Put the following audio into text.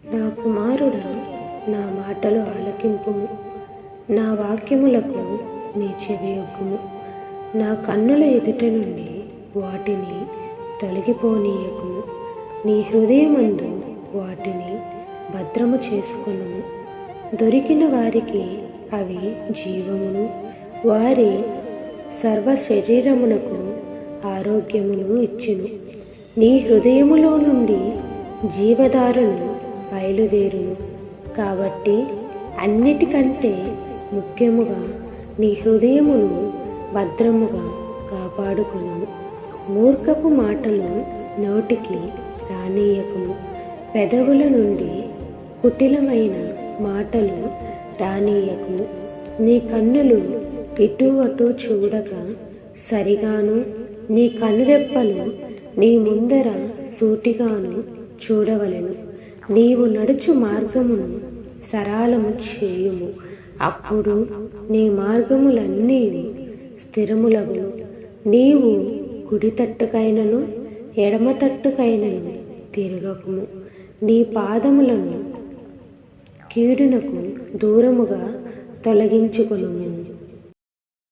నా కుమారుడా, నా మాటలు ఆలకింపుము, నా వాక్యములకు నీ చెవియొగ్గుము. నా కన్నుల ఎదుట నుండి వాటిని తొలగిపోనీయకుము. నీ హృదయమందు వాటిని భద్రము చేసుకొనుము. దొరికిన వారికి అవి జీవమును, వారి సర్వ శరీరమునకు ఆరోగ్యమును ఇచ్చును. నీ హృదయములో నుండి జీవధారలు బయలుదేరును. కాబట్టి అన్నిటికంటే ముఖ్యముగా నీ హృదయమును భద్రముగా కాపాడుకును. మూర్ఖపు మాటలు నోటికి రానీయకుము. పెదవుల నుండి కుటిలమైన మాటలు రానీయకుము. నీ కన్నులు ఇటు అటు చూడక సరిగాను, నీ కనురెప్పలు నీ ముందర సూటిగాను చూడవలెను. నీవు నడుచు మార్గమును సరళము చేయుము. అప్పుడు నీ మార్గములన్నీ స్థిరములగును. నీవు కుడి తట్టుకైనను ఎడమ తట్టుకైనను తిరగకుము. నీ పాదములను కీడునకు దూరముగా తొలగించుకొనుము.